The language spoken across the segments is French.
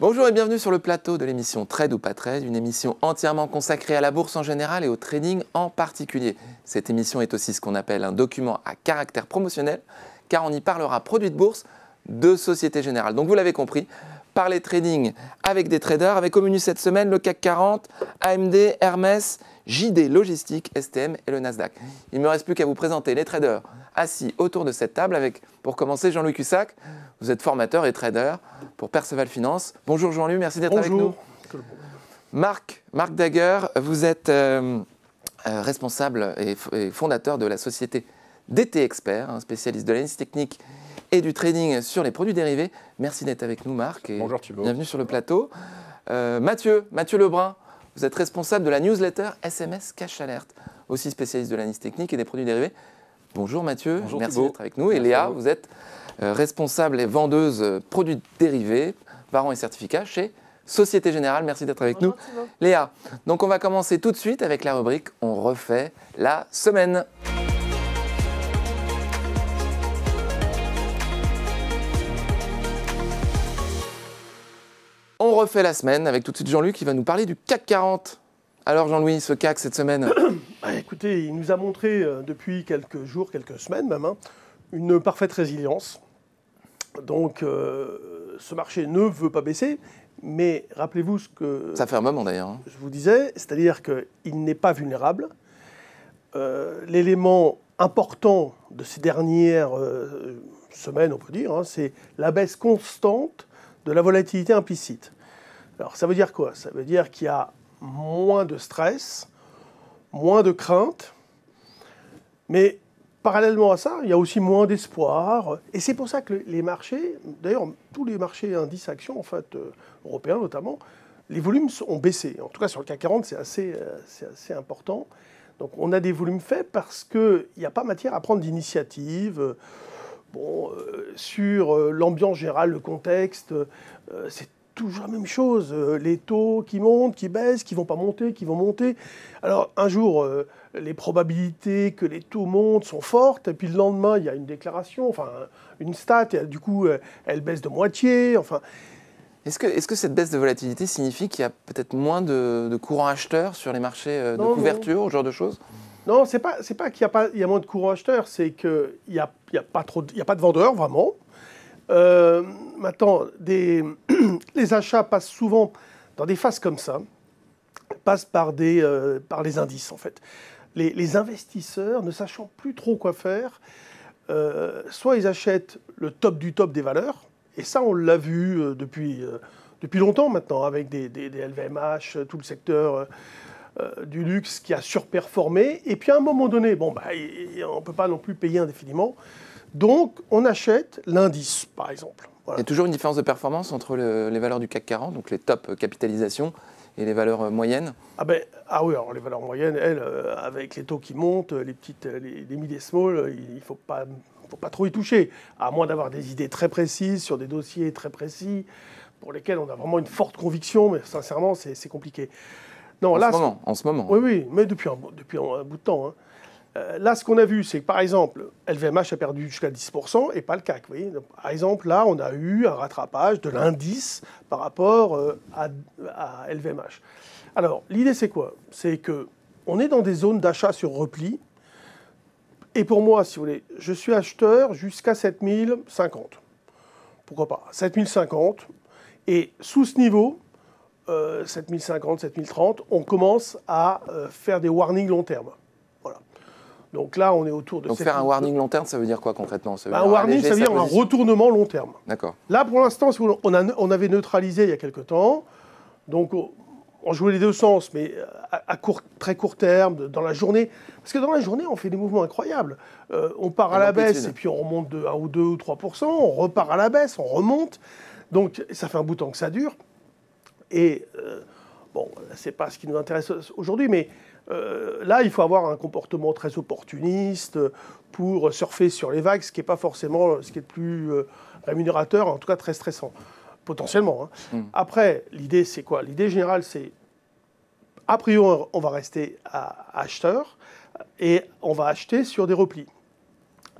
Bonjour et bienvenue sur le plateau de l'émission Trade ou pas Trade, une émission entièrement consacrée à la bourse en général et au trading en particulier. Cette émission est aussi ce qu'on appelle un document à caractère promotionnel, car on y parlera produits de bourse de Société Générale. Donc vous l'avez compris, parler trading avec des traders, avec au menu cette semaine le CAC 40, AMD, Hermès, JD Logistique, STM et le Nasdaq. Il ne me reste plus qu'à vous présenter les traders assis autour de cette table avec, pour commencer, Jean-Louis Cussac. Vous êtes formateur et trader pour Perceval Finance. Bonjour Jean-Louis, merci d'être avec nous. Marc Daguer, vous êtes responsable et fondateur de la société DT Expert, un spécialiste de l'analyse technique et du trading sur les produits dérivés. Merci d'être avec nous Marc. Et bonjour Thibault. Bienvenue sur le plateau. Mathieu Lebrun, vous êtes responsable de la newsletter SMS Cash Alert, aussi spécialiste de l'analyse technique et des produits dérivés. Bonjour Mathieu, bonjour merci Thibault. d'être avec nous. Et Léa, vous êtes responsable et vendeuse produits dérivés, parents et certificats chez Société Générale. Merci d'être avec nous. Thibault. Léa, donc on va commencer tout de suite avec la rubrique « On refait la semaine ». On refait la semaine avec tout de suite Jean-Luc qui va nous parler du CAC 40. Alors Jean-Louis, ce CAC cette semaine Écoutez, il nous a montré depuis quelques jours, quelques semaines même, une parfaite résilience. Donc ce marché ne veut pas baisser, mais rappelez-vous ce que Ça fait un moment d'ailleurs. je vous disais, c'est-à-dire qu'il n'est pas vulnérable. L'élément important de ces dernières semaines, on peut dire, c'est la baisse constante de la volatilité implicite. Alors ça veut dire quoi? Ça veut dire qu'il y a moins de stress, moins de crainte, mais parallèlement à ça, il y a aussi moins d'espoir. Et c'est pour ça que les marchés, d'ailleurs tous les marchés indices actions, en fait, européens notamment, les volumes ont baissé. En tout cas sur le CAC 40, c'est assez important. Donc on a des volumes faibles parce qu'il n'y a pas matière à prendre d'initiative. Sur l'ambiance générale, le contexte, c'est toujours la même chose. Les taux qui montent, qui baissent, qui ne vont pas monter, qui vont monter. Alors un jour, les probabilités que les taux montent sont fortes, et puis le lendemain, il y a une déclaration, enfin une stat, et du coup, elle baisse de moitié. Enfin, Est-ce que cette baisse de volatilité signifie qu'il y a peut-être moins de courants acheteurs sur les marchés de couverture, ce genre de choses? Non, c'est pas qu'il y a moins de courants acheteurs, c'est qu'il n'y a pas de vendeurs, vraiment. Maintenant, les achats passent souvent dans des phases comme ça, passent par les indices, en fait. Les investisseurs, ne sachant plus trop quoi faire, soit ils achètent le top du top des valeurs, et ça, on l'a vu depuis longtemps maintenant, avec des LVMH, tout le secteur du luxe qui a surperformé. Et puis à un moment donné, on ne peut pas non plus payer indéfiniment. Donc on achète l'indice, par exemple. Voilà. Il y a toujours une différence de performance entre les valeurs du CAC 40, donc les top capitalisations, et les valeurs moyennes? Oui, alors les valeurs moyennes, elles, avec les taux qui montent, les mid et small, il ne faut pas trop y toucher, à moins d'avoir des idées très précises sur des dossiers très précis pour lesquels on a vraiment une forte conviction, mais sincèrement, c'est compliqué. Non, En ce moment. Oui, mais depuis un bout de temps. Là, ce qu'on a vu, c'est que, par exemple, LVMH a perdu jusqu'à 10% et pas le CAC. Vous voyez. Donc, par exemple, là, on a eu un rattrapage de l'indice par rapport à LVMH. Alors, l'idée, c'est quoi? C'est qu'on est dans des zones d'achat sur repli. Et pour moi, si vous voulez, je suis acheteur jusqu'à 7050. Pourquoi pas? 7050. Et sous ce niveau, 7050, 7030, on commence à faire des warnings long terme. Voilà. Donc là, on est autour de... Donc faire un warning long terme, ça veut dire quoi concrètement? Un warning, ça veut dire un retournement long terme. D'accord. Là, pour l'instant, on avait neutralisé il y a quelque temps. Donc on jouait les deux sens, mais à très court terme, dans la journée. Parce que dans la journée, on fait des mouvements incroyables. On part à la baisse et puis on remonte de 1 ou 2 ou 3%. On repart à la baisse, on remonte. Donc ça fait un bout de temps que ça dure. Et c'est pas ce qui nous intéresse aujourd'hui, mais là, il faut avoir un comportement très opportuniste pour surfer sur les vagues, ce qui n'est pas forcément ce qui est le plus rémunérateur, en tout cas très stressant, potentiellement. Après, l'idée, c'est quoi? L'idée générale, c'est, a priori, on va rester acheteur et on va acheter sur des replis.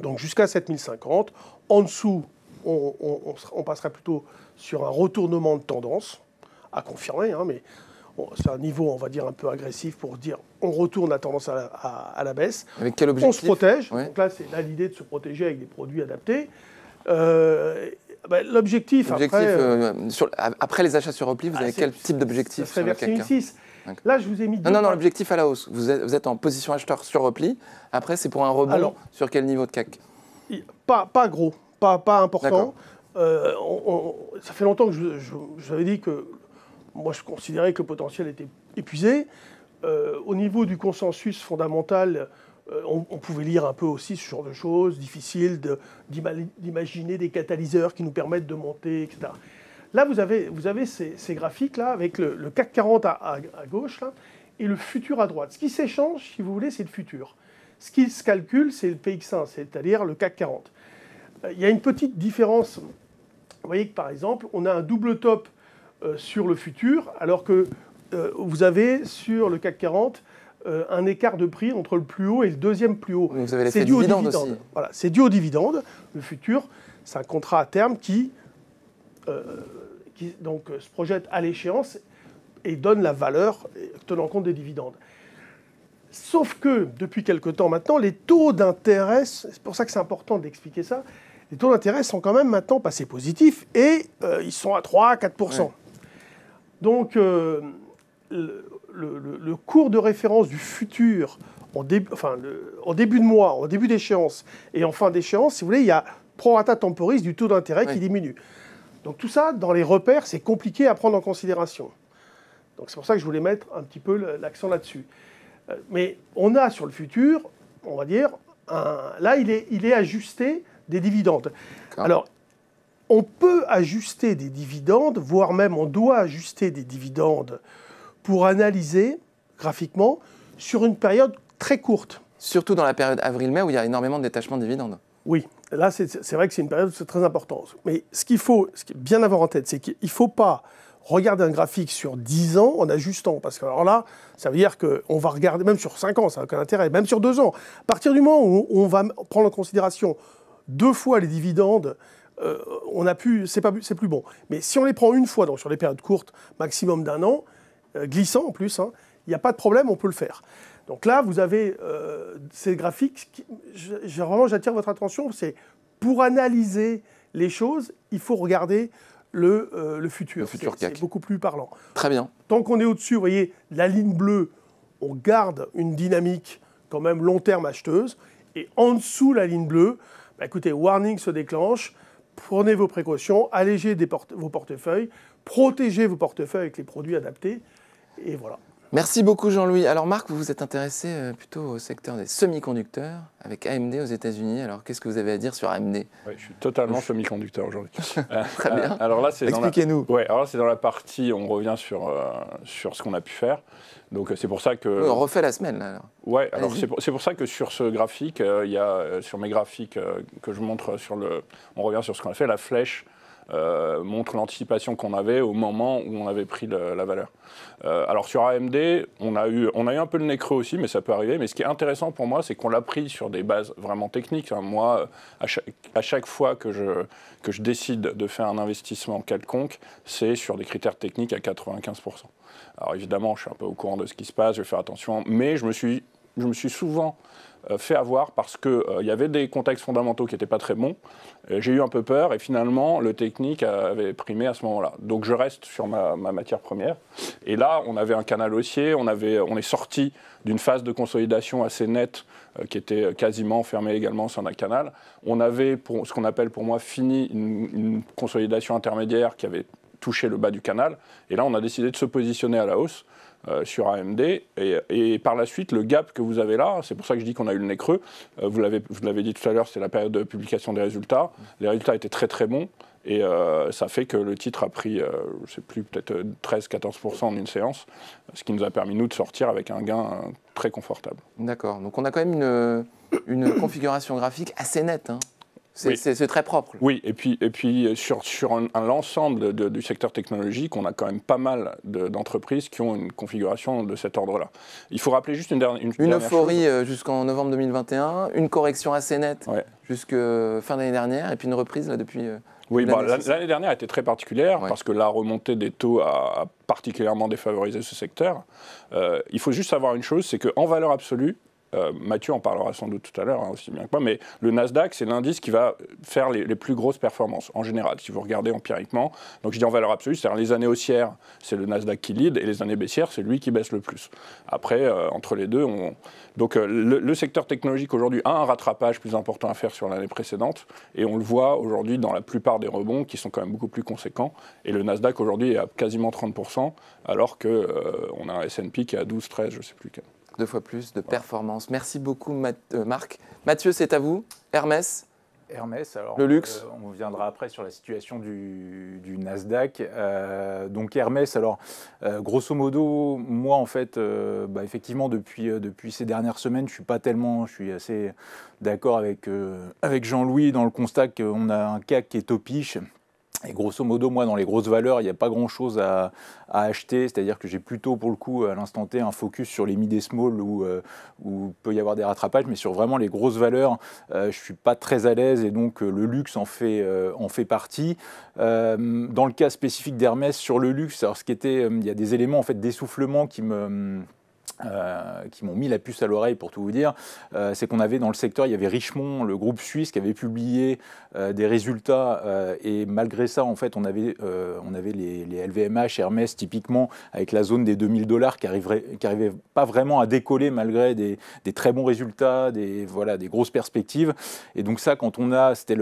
Donc jusqu'à 7050, en dessous, on passerait plutôt sur un retournement de tendance, à confirmer, hein, mais c'est un niveau, on va dire, un peu agressif pour dire on retourne la tendance à la baisse. Avec quel objectif? On se protège. Ouais. Donc là, c'est l'idée de se protéger avec des produits adaptés. L'objectif, après les achats sur repli, vous avez quel type d'objectif? Ça serait vers 6006. Là, je vous ai mis deux. Non, l'objectif à la hausse. Vous êtes en position acheteur sur repli. Après, c'est pour un rebond. Alors, sur quel niveau de CAC? Pas gros, pas important. Ça fait longtemps que je vous avais dit que moi, je considérais que le potentiel était épuisé. Au niveau du consensus fondamental, on pouvait lire un peu aussi ce genre de choses, difficile d'imaginer des catalyseurs qui nous permettent de monter, etc. Là, vous avez ces graphiques-là, avec le CAC 40 à gauche, là, et le futur à droite. Ce qui s'échange, si vous voulez, c'est le futur. Ce qui se calcule, c'est le PX1, c'est-à-dire le CAC 40. Il y a une petite différence. Vous voyez que, par exemple, on a un double top sur le futur, alors que vous avez, sur le CAC 40, un écart de prix entre le plus haut et le deuxième plus haut. Vous avez l'effet dividende aussi. Voilà, c'est dû au dividende. Le futur, c'est un contrat à terme qui donc, se projette à l'échéance et donne la valeur tenant compte des dividendes. Sauf que, depuis quelque temps maintenant, les taux d'intérêt, c'est pour ça que c'est important d'expliquer ça, les taux d'intérêt sont quand même maintenant passés positifs et ils sont à 3-4%. Ouais. Donc, le cours de référence du futur en début de mois, en début d'échéance et en fin d'échéance, si vous voulez, il y a prorata temporis du taux d'intérêt qui diminue. Donc tout ça, dans les repères, c'est compliqué à prendre en considération. Donc c'est pour ça que je voulais mettre un petit peu l'accent là-dessus. Mais on a sur le futur, on va dire, là il est ajusté des dividendes. Alors, on peut ajuster des dividendes, voire même on doit ajuster des dividendes pour analyser graphiquement sur une période très courte. Surtout dans la période avril-mai où il y a énormément de détachement de dividendes. Oui, là c'est vrai que c'est une période très importante. Mais ce qu'il faut bien avoir en tête, c'est qu'il ne faut pas regarder un graphique sur 10 ans en ajustant. Parce que alors là, ça veut dire qu'on va regarder, même sur 5 ans, ça n'a aucun intérêt, même sur 2 ans. À partir du moment où on va prendre en considération 2 fois les dividendes, c'est plus bon. Mais si on les prend une fois, donc sur les périodes courtes, maximum d'1 an, glissant en plus, il n'y a pas de problème, on peut le faire. Donc là, vous avez ces graphiques, vraiment j'attire votre attention, c'est pour analyser les choses, il faut regarder le futur. C'est beaucoup plus parlant. Très bien. Tant qu'on est au-dessus, vous voyez, la ligne bleue, on garde une dynamique quand même long terme acheteuse, et en dessous la ligne bleue, écoutez, warning se déclenche, prenez vos précautions, allégez vos portefeuilles, protégez vos portefeuilles avec les produits adaptés, et voilà. Merci beaucoup Jean-Louis. Alors Marc, vous vous êtes intéressé plutôt au secteur des semi-conducteurs avec AMD aux États-Unis. Alors qu'est-ce que vous avez à dire sur AMD? Oui, je suis totalement semi-conducteur aujourd'hui. Très bien. Alors là, expliquez-nous. Alors là, c'est dans la partie, on revient sur ce qu'on a pu faire. Donc c'est pour ça que... Oui, on refait la semaine là. Alors. Ouais, alors c'est pour ça que sur ce graphique, il y a sur mes graphiques que je montre on revient sur ce qu'on a fait, la flèche montre l'anticipation qu'on avait au moment où on avait pris la valeur. Alors sur AMD, on a eu un peu le nez creux aussi, mais ça peut arriver. Mais ce qui est intéressant pour moi, c'est qu'on l'a pris sur des bases vraiment techniques. Moi, à chaque fois que je décide de faire un investissement quelconque, c'est sur des critères techniques à 95%. Alors évidemment, je suis un peu au courant de ce qui se passe, je vais faire attention, mais je me suis souvent fait avoir parce qu'il y avait des contextes fondamentaux qui n'étaient pas très bons. J'ai eu un peu peur et finalement, le technique avait primé à ce moment-là. Donc je reste sur ma matière première. Et là, on avait un canal haussier, on est sorti d'une phase de consolidation assez nette qui était quasiment fermée également sur un canal. On avait, ce qu'on appelle pour moi, fini une consolidation intermédiaire qui avait touché le bas du canal. Et là, on a décidé de se positionner à la hausse. Sur AMD, et par la suite, le gap que vous avez là, c'est pour ça que je dis qu'on a eu le nez creux, vous l'avez dit tout à l'heure, c'est la période de publication des résultats, les résultats étaient très très bons, et ça fait que le titre a pris, je ne sais plus, peut-être 13-14% en une séance, ce qui nous a permis, nous, de sortir avec un gain très confortable. D'accord, donc on a quand même une configuration graphique assez nette, hein. C'est très propre. Oui, et puis sur l'ensemble du secteur technologique, on a quand même pas mal d'entreprises qui ont une configuration de cet ordre-là. Il faut rappeler juste une euphorie jusqu'en novembre 2021, une correction assez nette jusqu'à fin d'année dernière, et puis une reprise là, depuis... Oui, l'année dernière a été très particulière parce que la remontée des taux a particulièrement défavorisé ce secteur. Il faut juste savoir une chose, c'est qu'en valeur absolue, Mathieu en parlera sans doute tout à l'heure, aussi bien que moi, mais le Nasdaq, c'est l'indice qui va faire les plus grosses performances, en général, si vous regardez empiriquement. Donc je dis en valeur absolue, c'est-à-dire les années haussières, c'est le Nasdaq qui lead, et les années baissières, c'est lui qui baisse le plus. Après, entre les deux, donc le secteur technologique aujourd'hui a un rattrapage plus important à faire sur l'année précédente, et on le voit aujourd'hui dans la plupart des rebonds qui sont quand même beaucoup plus conséquents, et le Nasdaq aujourd'hui est à quasiment 30%, alors qu'on a un S&P qui est à 12, 13, je ne sais plus quel. 2 fois plus de performance. Merci beaucoup, Marc. Mathieu, c'est à vous. Hermès. Hermès, alors le luxe. On viendra après sur la situation du Nasdaq. Donc Hermès, alors grosso modo, moi en fait, effectivement depuis ces dernières semaines, je suis assez d'accord avec Jean-Louis dans le constat qu'on a un CAC qui est topiche. Et grosso modo, moi, dans les grosses valeurs, il n'y a pas grand-chose à acheter. C'est-à-dire que j'ai plutôt, pour le coup, à l'instant T, un focus sur les mid et small où peut y avoir des rattrapages. Mais sur vraiment les grosses valeurs, je ne suis pas très à l'aise. Et donc, le luxe en fait partie. Dans le cas spécifique d'Hermès, sur le luxe, alors, il y a des éléments en fait, d'essoufflement qui m'ont mis la puce à l'oreille pour tout vous dire, c'est qu'on avait dans le secteur, il y avait Richemont, le groupe suisse qui avait publié des résultats et malgré ça en fait on avait les LVMH, Hermès typiquement avec la zone des $2000 qui arrivait pas vraiment à décoller malgré des très bons résultats, des grosses perspectives et donc ça quand on a, c'était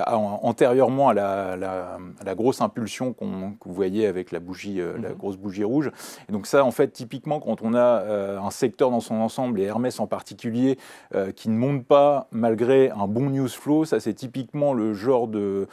antérieurement à la grosse impulsion que vous voyez avec la bougie, la grosse bougie rouge et donc ça en fait typiquement quand on a un secteur dans son ensemble, et Hermès en particulier, qui ne monte pas malgré un bon news flow, ça c'est typiquement le genre de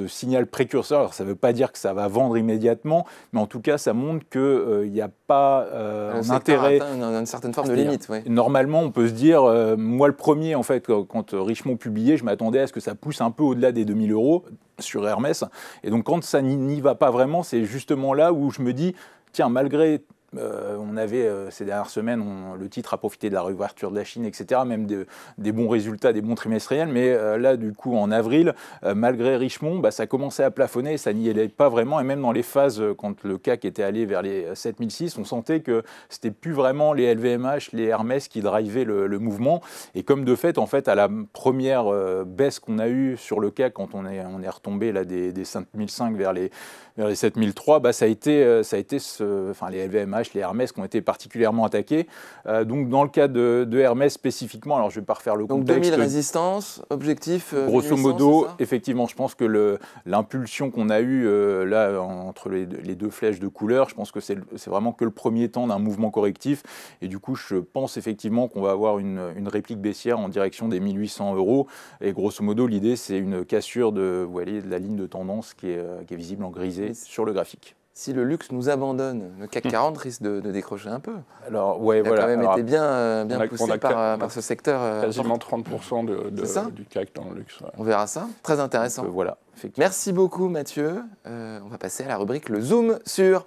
signal précurseur. Alors ça ne veut pas dire que ça va vendre immédiatement, mais en tout cas ça montre qu'il n'y a pas un intérêt. Une certaine forme de limite. Ouais. Normalement on peut se dire, moi le premier en fait, quand Richemont publiait, je m'attendais à ce que ça pousse un peu au-delà des 2000 € sur Hermès, et donc quand ça n'y va pas vraiment, c'est justement là où je me dis, tiens, malgré on avait ces dernières semaines, le titre a profité de la réouverture de la Chine, etc., même des bons résultats, des bons trimestriels, mais là, du coup, en avril, malgré Richemont, ça commençait à plafonner, ça n'y allait pas vraiment, et même dans les phases, quand le CAC était allé vers les 7006, on sentait que c'était plus vraiment les LVMH, les Hermès qui drivaient le mouvement, et comme de fait, en fait, à la première baisse qu'on a eue sur le CAC, quand on est retombé là, des 5005 vers les 7003, ça a été les LVMH, les Hermès qui ont été particulièrement attaqués. Donc dans le cas de Hermès spécifiquement, alors je ne vais pas refaire le contexte. Donc 2000 résistances, objectif grosso modo, effectivement, je pense que l'impulsion qu'on a eue là entre les deux flèches de couleur, je pense que c'est vraiment que le premier temps d'un mouvement correctif. Et du coup, je pense effectivement qu'on va avoir une réplique baissière en direction des 1800 €. Et grosso modo, l'idée, c'est une cassure de la ligne de tendance qui est visible en grisé sur le graphique. Si le luxe nous abandonne, le CAC 40 risque de décrocher un peu. Alors, il a quand même été bien poussé par ce secteur. Quasiment 30% du CAC dans le luxe. Ouais. On verra ça. Très intéressant. Donc, voilà, merci beaucoup Mathieu. On va passer à la rubrique Le Zoom sur...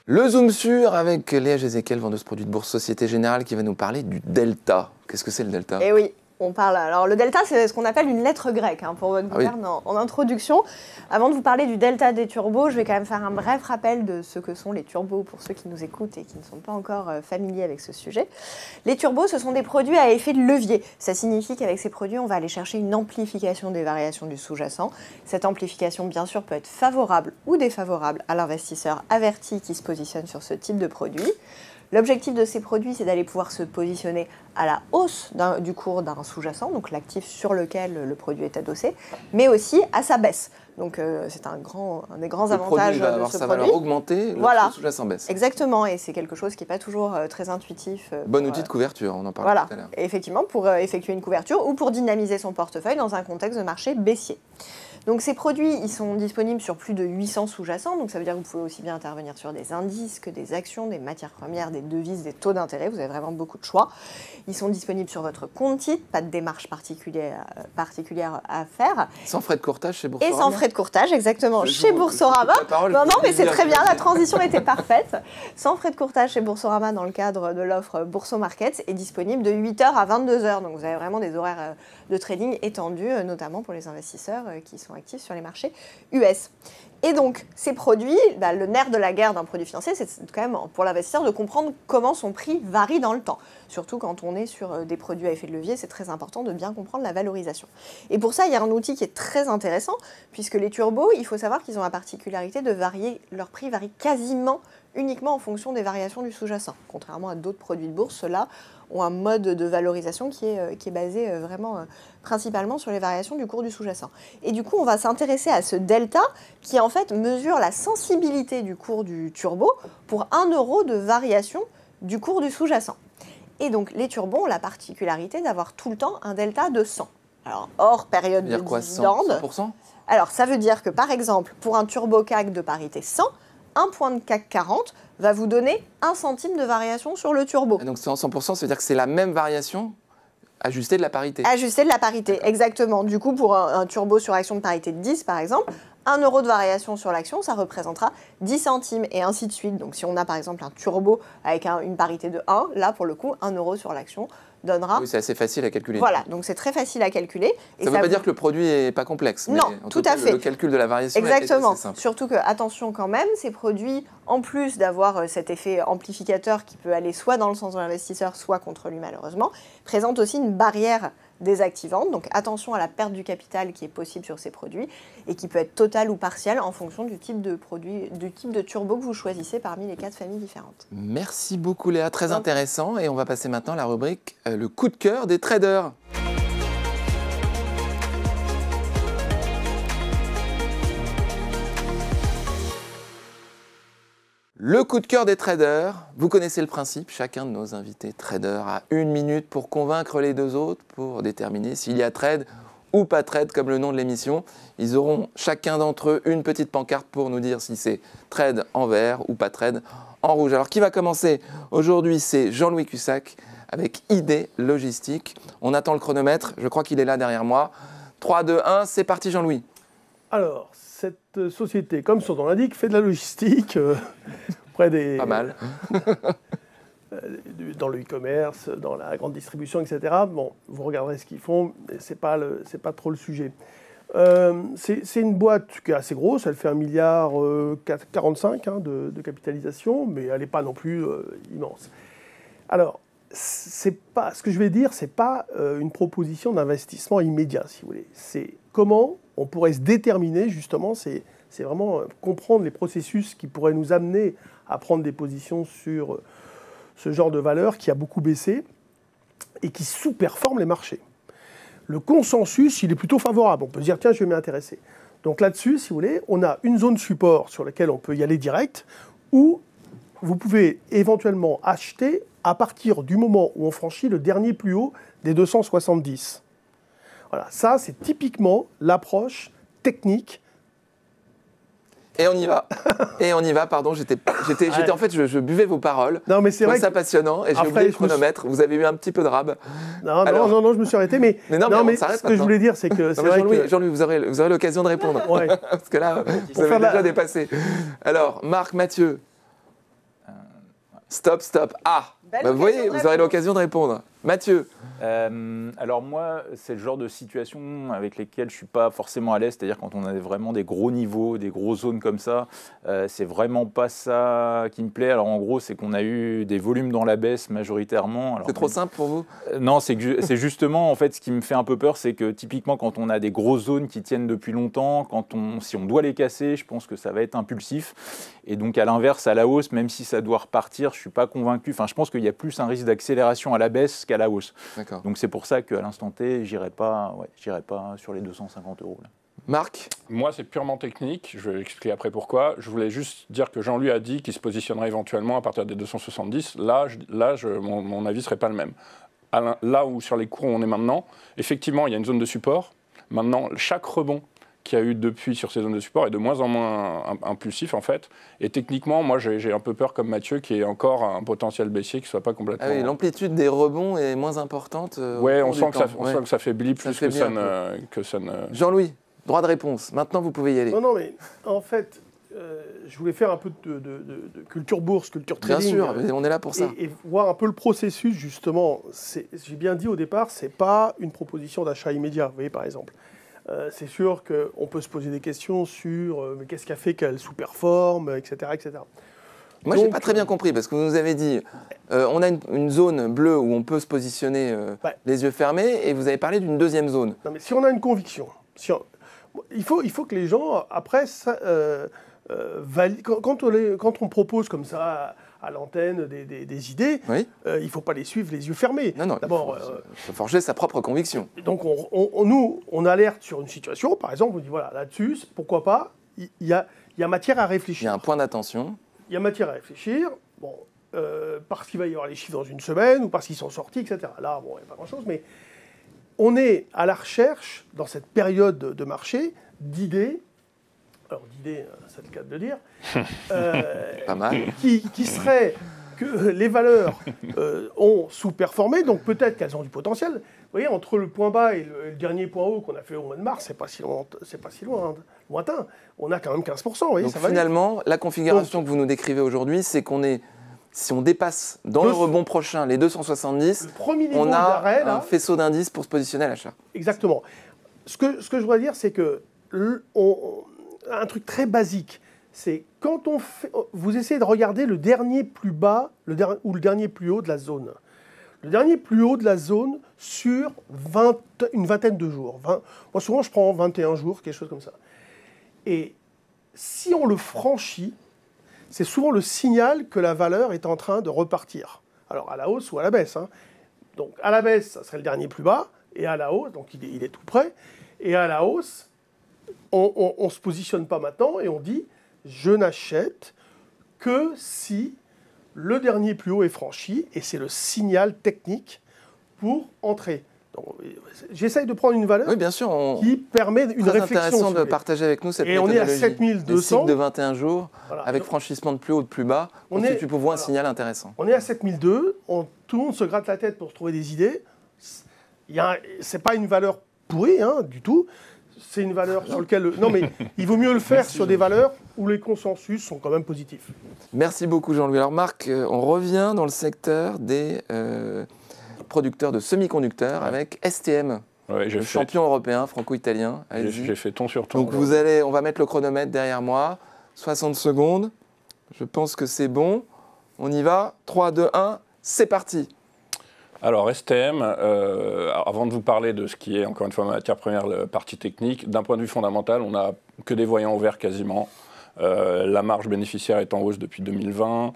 Le Zoom sur avec Léa Gézéquel, vendeuse produits de bourse Société Générale, qui va nous parler du delta. Qu'est-ce que c'est le delta ? Eh oui, on parle. Alors le delta, c'est ce qu'on appelle une lettre grecque, pour votre gouverne en introduction. Avant de vous parler du delta des turbos, je vais quand même faire un bref rappel de ce que sont les turbos pour ceux qui nous écoutent et qui ne sont pas encore familiers avec ce sujet. Les turbos, ce sont des produits à effet de levier. Ça signifie qu'avec ces produits, on va aller chercher une amplification des variations du sous-jacent. Cette amplification, bien sûr, peut être favorable ou défavorable à l'investisseur averti qui se positionne sur ce type de produit. L'objectif de ces produits, c'est d'aller pouvoir se positionner à la hausse du cours d'un sous-jacent, donc l'actif sur lequel le produit est adossé, mais aussi à sa baisse. Donc c'est un des grands avantages de ce produit. Va avoir sa valeur augmentée, le sous-jacent baisse. Exactement, et c'est quelque chose qui n'est pas toujours très intuitif. Bon outil de couverture, on en parlait tout à l'heure. Et effectivement, pour effectuer une couverture ou pour dynamiser son portefeuille dans un contexte de marché baissier. Donc ces produits, ils sont disponibles sur plus de 800 sous-jacents, donc ça veut dire que vous pouvez aussi bien intervenir sur des indices que des actions, des matières premières, des devises, des taux d'intérêt, vous avez vraiment beaucoup de choix. Ils sont disponibles sur votre compte titre, pas de démarche particulière à faire. Sans frais de courtage chez Boursorama. Et sans frais de courtage, exactement, chez Boursorama. Non, mais c'est très bien, la transition était parfaite. Sans frais de courtage chez Boursorama dans le cadre de l'offre Bourso Markets est disponible de 8h à 22h. Donc vous avez vraiment des horaires de trading étendus, notamment pour les investisseurs qui sont actifs sur les marchés US. Et donc, ces produits, le nerf de la guerre d'un produit financier, c'est quand même pour l'investisseur de comprendre comment son prix varie dans le temps. Surtout quand on est sur des produits à effet de levier, c'est très important de bien comprendre la valorisation. Et pour ça, il y a un outil qui est très intéressant, puisque les turbos, il faut savoir qu'ils ont la particularité de varier, leur prix varie quasiment uniquement en fonction des variations du sous-jacent. Contrairement à d'autres produits de bourse, ceux-là ont un mode de valorisation qui est basé vraiment principalement sur les variations du cours du sous-jacent. Et du coup, on va s'intéresser à ce delta qui en fait mesure la sensibilité du cours du turbo pour 1 euro de variation du cours du sous-jacent. Et donc les turbos ont la particularité d'avoir tout le temps un delta de 100. Alors hors période de dividende. 100%. Alors ça veut dire que par exemple, pour un turbo CAC de parité 100, un point de CAC 40 va vous donner 1 centime de variation sur le turbo. Et donc 100%, ça veut dire que c'est la même variation ajustée de la parité. Ajustée de la parité, exactement. Du coup, pour un turbo sur action de parité de 10, par exemple, 1 euro de variation sur l'action, ça représentera 10 centimes et ainsi de suite. Donc si on a par exemple un turbo avec une parité de 1, là pour le coup, 1 euro sur l'action donnera... Oui, c'est assez facile à calculer. Voilà, donc c'est très facile à calculer. Ça ne veut pas dire que le produit n'est pas complexe. Non, mais en tout à fait. Le calcul de la variation exactement. est assez simple. Surtout que, attention quand même, ces produits, en plus d'avoir cet effet amplificateur qui peut aller soit dans le sens de l'investisseur, soit contre lui malheureusement, présentent aussi une barrière désactivante. Donc attention à la perte du capital qui est possible sur ces produits et qui peut être totale ou partielle en fonction du type de produit, du type de turbo que vous choisissez parmi les 4 familles différentes. Merci beaucoup Léa, très intéressant. Et on va passer maintenant à la rubrique le coup de cœur des traders. Le coup de cœur des traders, vous connaissez le principe, chacun de nos invités traders a 1 minute pour convaincre les 2 autres, pour déterminer s'il y a trade ou pas trade, comme le nom de l'émission. Ils auront chacun d'entre eux une petite pancarte pour nous dire si c'est trade en vert ou pas trade en rouge. Alors qui va commencer? Aujourd'hui, c'est Jean-Louis Cussac avec ID Logistique. On attend le chronomètre, je crois qu'il est là derrière moi. 3, 2, 1, c'est parti Jean-Louis. Alors, cette société, comme son nom l'indique, fait de la logistique auprès des... Pas mal. Dans le e-commerce, dans la grande distribution, etc. Bon, vous regarderez ce qu'ils font, mais c'est pas trop le sujet. C'est une boîte qui est assez grosse, elle fait 1,45 milliard de capitalisation, mais elle n'est pas non plus immense. Alors, ce que je vais dire, ce n'est pas une proposition d'investissement immédiat, si vous voulez. C'est comment on pourrait se déterminer, justement, c'est vraiment comprendre les processus qui pourraient nous amener à prendre des positions sur ce genre de valeur qui a beaucoup baissé et qui sous-performe les marchés. Le consensus, il est plutôt favorable. On peut se dire, tiens, je vais m'y intéresser. Donc là-dessus, si vous voulez, on a une zone support sur laquelle on peut y aller direct, où vous pouvez éventuellement acheter à partir du moment où on franchit le dernier plus haut des 270. Voilà, ça, c'est typiquement l'approche technique. Et on y va. Et on y va, pardon, j'étais en fait, je buvais vos paroles. Non, mais c'est vrai. Ça passionnant, et j'ai oublié le chronomètre. Vous avez eu un petit peu de rab. Non, je me suis arrêté. Mais ce que je voulais dire, c'est que c'est vrai que... Jean-Louis, vous aurez l'occasion de répondre. Ouais. Parce que là, vous avez déjà dépassé. Alors, Marc, Mathieu. Stop. Ah, vous voyez, vous aurez l'occasion de répondre. Mathieu. Alors moi, c'est le genre de situation avec lesquelles je ne suis pas forcément à l'aise, c'est-à-dire quand on a vraiment des gros niveaux, des grosses zones comme ça, c'est vraiment pas ça qui me plaît. Alors en gros, c'est qu'on a eu des volumes dans la baisse majoritairement. C'est trop simple pour vous? Non, c'est justement en fait ce qui me fait un peu peur, c'est que typiquement quand on a des grosses zones qui tiennent depuis longtemps, si on doit les casser, je pense que ça va être impulsif. Et donc à l'inverse, à la hausse, même si ça doit repartir, je ne suis pas convaincu. Enfin, je pense qu'il y a plus un risque d'accélération à la baisse qu'à la hausse. Donc c'est pour ça qu'à l'instant T, j'irai pas sur les 250 €. Là. Marc? Moi, c'est purement technique. Je vais expliquer après pourquoi. Je voulais juste dire que Jean-Louis a dit qu'il se positionnerait éventuellement à partir des 270. Mon avis ne serait pas le même. Là où sur les cours où on est maintenant, effectivement, il y a une zone de support. Maintenant, chaque rebond qu'il y a eu depuis sur ces zones de support est de moins en moins impulsif en fait. Et techniquement, moi j'ai un peu peur comme Mathieu qu'il y ait encore un potentiel baissier qui ne soit pas complètement... Ah oui, l'amplitude des rebonds est moins importante. Ouais, on sent que ça faiblit plus que ça ne... Jean-Louis, droit de réponse. Maintenant, vous pouvez y aller. Non, mais en fait, je voulais faire un peu de culture bourse, culture trading. Bien sûr, on est là pour ça. Et voir un peu le processus, justement. J'ai bien dit au départ, ce n'est pas une proposition d'achat immédiat, vous voyez, par exemple. C'est sûr qu'on peut se poser des questions sur mais qu'est-ce qui a fait qu'elle sous-performe, etc., etc. Moi, je n'ai pas très bien compris, parce que vous nous avez dit on a une zone bleue où on peut se positionner les yeux fermés, et vous avez parlé d'une deuxième zone. Non, mais si on a une conviction, il faut que les gens, après, quand on propose comme ça à l'antenne des idées, oui. Il ne faut pas les suivre les yeux fermés. Non, d'abord, il faut forger sa propre conviction. Donc nous, on alerte sur une situation, par exemple, on dit voilà, là-dessus, pourquoi pas, il y a matière à réfléchir. Il y a un point d'attention. Il y a matière à réfléchir, bon, parce qu'il va y avoir les chiffres dans une semaine, ou parce qu'ils sont sortis, etc. Là, bon, il n'y a pas grand-chose, mais on est à la recherche, dans cette période de marché, d'idées. Alors, d'idées, c'est le cas de le dire. Pas mal. Qui serait que les valeurs ont sous-performé, donc peut-être qu'elles ont du potentiel. Vous voyez, entre le point bas et le dernier point haut qu'on a fait au mois de mars, c'est pas si lointain. On a quand même 15%. Vous voyez, donc ça va finalement, la configuration que vous nous décrivez aujourd'hui, c'est qu'on est, si on dépasse dans le rebond prochain les 270, on a un faisceau d'indices pour se positionner à l'achat. Exactement. Ce que je voudrais dire, c'est que un truc très basique, c'est quand vous essayez de regarder le dernier plus bas ou le dernier plus haut de la zone. Le dernier plus haut de la zone sur une vingtaine de jours. Moi, souvent, je prends 21 jours, quelque chose comme ça. Et si on le franchit, c'est souvent le signal que la valeur est en train de repartir. Alors, à la hausse ou à la baisse. Hein. Donc, à la baisse, ça serait le dernier plus bas, et à la hausse, donc il est tout près, et à la hausse, on ne se positionne pas maintenant et on dit je n'achète que si le dernier plus haut est franchi et c'est le signal technique pour entrer. J'essaye de prendre une valeur bien sûr, qui permet une réflexion. C'est intéressant de partager avec nous cette méthodologie. Et on est à 7200. Cycle de 21 jours, voilà. Avec franchissement de plus haut, de plus bas, tu peux voir un signal intéressant. On est à 7002, tout le monde se gratte la tête pour trouver des idées. Ce n'est pas une valeur pourrie, hein, du tout. C'est une valeur sur laquelle... Non, mais il vaut mieux le faire sur des valeurs où les consensus sont quand même positifs. Merci beaucoup, Jean-Louis. Alors, Marc, on revient dans le secteur des producteurs de semi-conducteurs avec STM, le champion européen franco-italien. J'ai fait ton sur ton. Donc, on va mettre le chronomètre derrière moi. 60 secondes. Je pense que c'est bon. On y va. 3, 2, 1, c'est parti. Alors STM, avant de vous parler de ce qui est, encore une fois, ma matière première, la partie technique, d'un point de vue fondamental, on n'a que des voyants ouverts quasiment. La marge bénéficiaire est en hausse depuis 2020,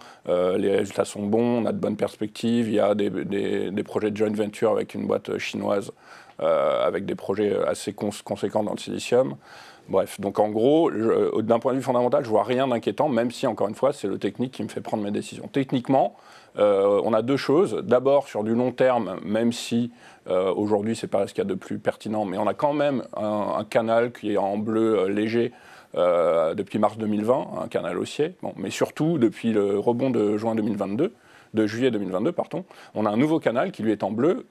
les résultats sont bons, on a de bonnes perspectives, il y a des projets de joint venture avec une boîte chinoise, avec des projets assez conséquents dans le silicium. Bref, donc en gros, d'un point de vue fondamental, je ne vois rien d'inquiétant, même si, encore une fois, c'est le technique qui me fait prendre mes décisions. Techniquement, on a deux choses. D'abord, sur du long terme, même si aujourd'hui, ce n'est pas ce qu'il y a de plus pertinent, mais on a quand même un canal qui est en bleu léger depuis mars 2020, un canal haussier, mais surtout depuis le rebond de juillet 2022, pardon, on a un nouveau canal qui lui est en bleu,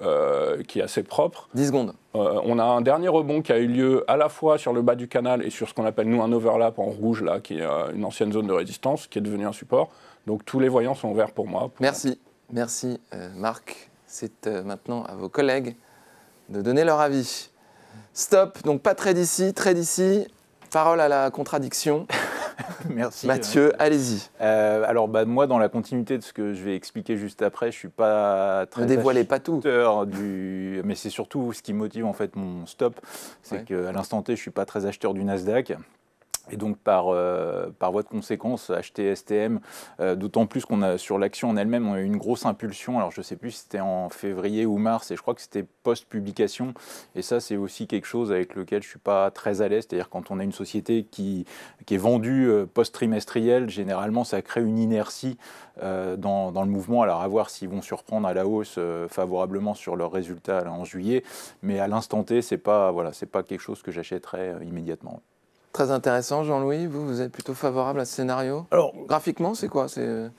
qui est assez propre. 10 secondes. On a un dernier rebond qui a eu lieu à la fois sur le bas du canal et sur ce qu'on appelle nous un overlap en rouge, là, qui est une ancienne zone de résistance, qui est devenue un support. Donc tous les voyants sont ouverts pour moi. Merci, Marc. C'est maintenant à vos collègues de donner leur avis. Stop, donc pas trade ici, trade ici. Parole à la contradiction. Merci. Mathieu, allez-y. Alors, moi, dans la continuité de ce que je vais expliquer juste après, je ne suis pas très... Ne dévoilez pas tout. Mais c'est surtout ce qui motive en fait mon stop. C'est qu'à l'instant T, je ne suis pas très acheteur du Nasdaq. Et donc, par voie de conséquence, acheter STM, d'autant plus qu'on a, sur l'action en elle-même, on a eu une grosse impulsion. Alors, je ne sais plus si c'était en février ou mars, et je crois que c'était post-publication. Et ça, c'est aussi quelque chose avec lequel je ne suis pas très à l'aise. C'est-à-dire, quand on a une société qui est vendue post-trimestriel, généralement, ça crée une inertie dans le mouvement. Alors, à voir s'ils vont surprendre à la hausse favorablement sur leurs résultats là, en juillet. Mais à l'instant T, ce n'est pas quelque chose que j'achèterais immédiatement. Très intéressant, Jean-Louis. Vous êtes plutôt favorable à ce scénario? Alors, graphiquement, c'est quoi?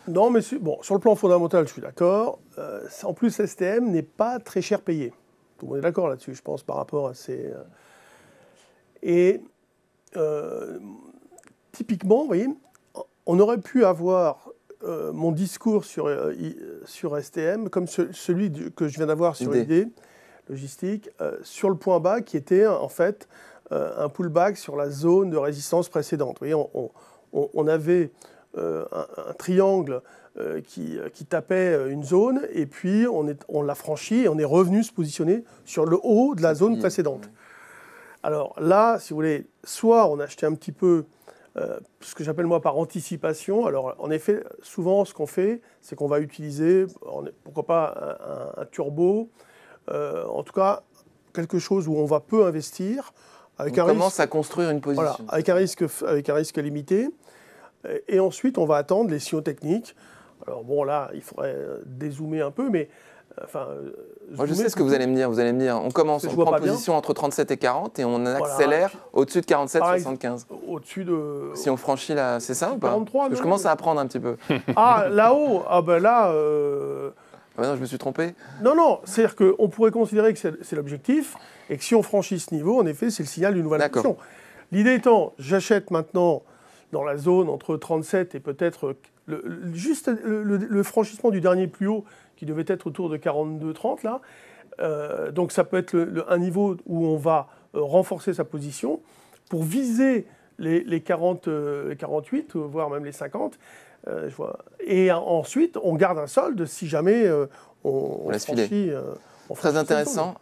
Non, mais bon, sur le plan fondamental, je suis d'accord. En plus, STM n'est pas très cher payé. Tout le monde est d'accord là-dessus, je pense, par rapport à ces... Et typiquement, vous voyez, on aurait pu avoir mon discours sur STM comme celui que je viens d'avoir sur ID, logistique, sur le point bas qui était en fait un pullback sur la zone de résistance précédente. Vous voyez, on avait un triangle qui tapait une zone et puis on l'a franchi et on est revenu se positionner sur le haut de la zone précédente. Alors là, si vous voulez, soit on a acheté un petit peu ce que j'appelle moi par anticipation. Alors en effet, souvent ce qu'on fait, c'est qu'on va utiliser, pourquoi pas un turbo, en tout cas quelque chose où on va peu investir. On commence à construire une position. Voilà, avec un risque limité. Et ensuite, on va attendre les signaux techniques. Alors bon, là, il faudrait dézoomer un peu, mais... Moi, je sais ce que vous allez me dire. Vous allez me dire, on prend position entre 37 et 40 et on accélère au-dessus de 47,75. Au-dessus de... Si on franchit là, c'est ça ou pas? 43, je commence à apprendre un petit peu. Ah, là-haut, ah ben là... Ah non, je me suis trompé. Non, c'est-à-dire qu'on pourrait considérer que c'est l'objectif et que si on franchit ce niveau, en effet, c'est le signal d'une nouvelle impulsion. L'idée étant, j'achète maintenant dans la zone entre 37 et peut-être juste le franchissement du dernier plus haut qui devait être autour de 42,30 là. Donc ça peut être un niveau où on va renforcer sa position pour viser les 40, 48, voire même les 50. Et ensuite, on garde un solde si jamais on franchit. Très intéressant.